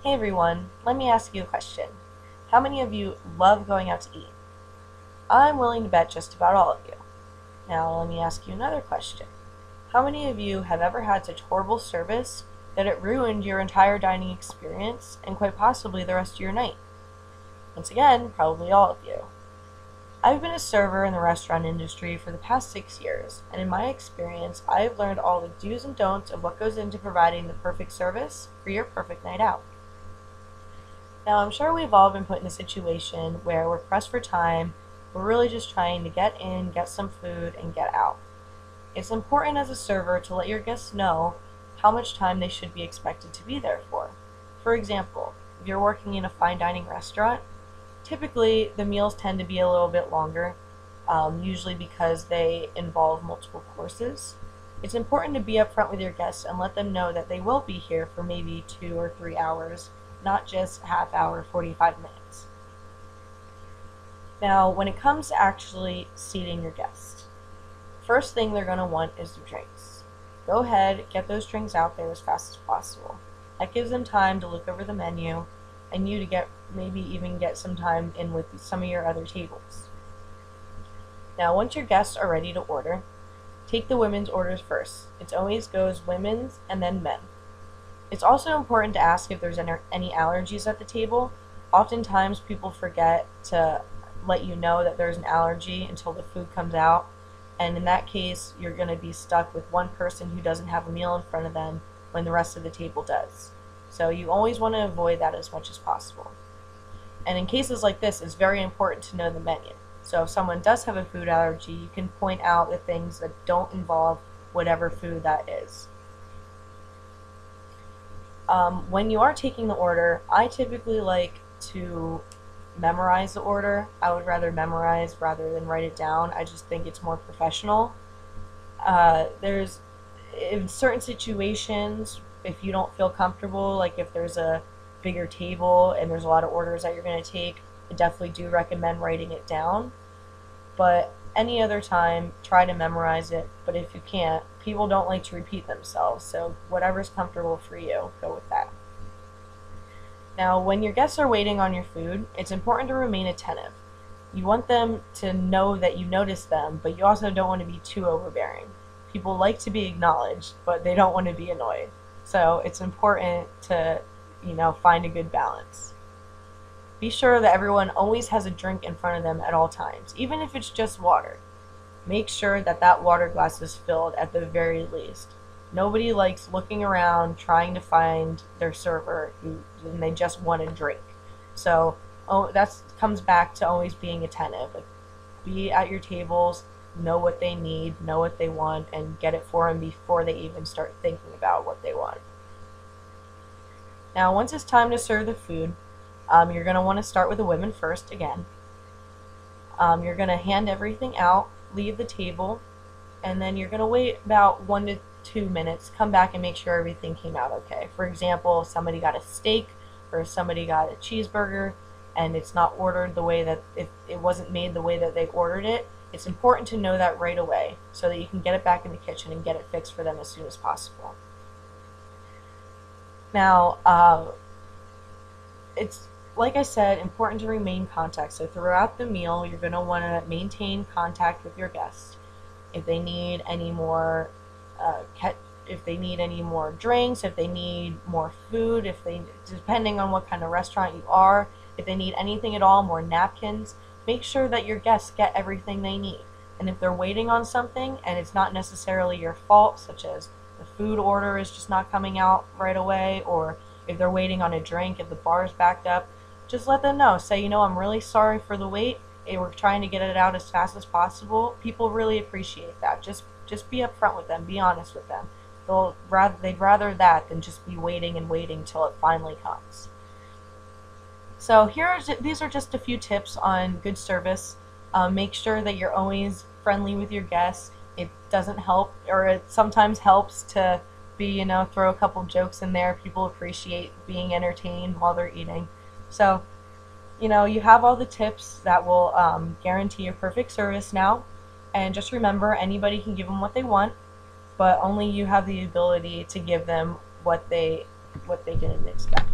Hey everyone, let me ask you a question. How many of you love going out to eat? I'm willing to bet just about all of you. Now let me ask you another question. How many of you have ever had such horrible service that it ruined your entire dining experience and quite possibly the rest of your night? Once again, probably all of you. I've been a server in the restaurant industry for the past 6 years, and in my experience, I've learned all the do's and don'ts of what goes into providing the perfect service for your perfect night out. Now, I'm sure we've all been put in a situation where we're pressed for time, we're really just trying to get in, get some food, and get out. It's important as a server to let your guests know how much time they should be expected to be there for. For example, if you're working in a fine dining restaurant, typically the meals tend to be a little bit longer, usually because they involve multiple courses. It's important to be upfront with your guests and let them know that they will be here for maybe 2 or 3 hours, not just half hour, 45 minutes. Now, when it comes to actually seating your guests, first thing they're going to want is their drinks. Go ahead, get those drinks out there as fast as possible. That gives them time to look over the menu and you to maybe even get some time in with some of your other tables. Now, once your guests are ready to order, take the women's orders first. It always goes women's and then men. It's also important to ask if there's any allergies at the table. Oftentimes people forget to let you know that there's an allergy until the food comes out, and in that case you're going to be stuck with one person who doesn't have a meal in front of them when the rest of the table does. So you always want to avoid that as much as possible. And in cases like this, it's very important to know the menu. So if someone does have a food allergy, you can point out the things that don't involve whatever food that is. When you are taking the order, I typically like to memorize the order. I would rather memorize rather than write it down. I just think it's more professional. There's in certain situations, if you don't feel comfortable, like if there's a bigger table and there's a lot of orders that you're going to take, I definitely do recommend writing it down. But any other time, try to memorize it. But if you can't, people don't like to repeat themselves, so whatever's comfortable for you, go with that. Now, when your guests are waiting on your food, it's important to remain attentive. You want them to know that you notice them, but you also don't want to be too overbearing. People like to be acknowledged, but they don't want to be annoyed. So it's important to, find a good balance. Be sure that everyone always has a drink in front of them at all times, even if it's just water. Make sure that that water glass is filled at the very least. Nobody likes looking around trying to find their server and they just want a drink. So that comes back to always being attentive. Like, be at your tables, know what they need, know what they want, and get it for them before they even start thinking about what they want. Now, once it's time to serve the food, you're going to want to start with the women first again. You're going to hand everything out, leave the table, and then you're going to wait about 1 to 2 minutes, come back and make sure everything came out okay. For example, if somebody got a steak or if somebody got a cheeseburger and it's not ordered the way that, if it wasn't made the way that they ordered it, it's important to know that right away so that you can get it back in the kitchen and get it fixed for them as soon as possible. Now, it's, like I said, important to remain in contact. So throughout the meal, you're going to want to maintain contact with your guests. If they need any more, if they need any more drinks, if they need more food, depending on what kind of restaurant you are, if they need anything at all, more napkins, make sure that your guests get everything they need. And if they're waiting on something and it's not necessarily your fault, such as the food order is just not coming out right away, or if they're waiting on a drink, if the bar is backed up, just let them know. Say, I'm really sorry for the wait. We're trying to get it out as fast as possible. People really appreciate that. Just be upfront with them. Be honest with them. They'd rather that than just be waiting and waiting till it finally comes. So these are just a few tips on good service. Make sure that you're always friendly with your guests. It doesn't help, or it sometimes helps to be, throw a couple jokes in there. People appreciate being entertained while they're eating. So, you have all the tips that will guarantee your perfect service now. And just remember, anybody can give them what they want, but only you have the ability to give them what they didn't expect.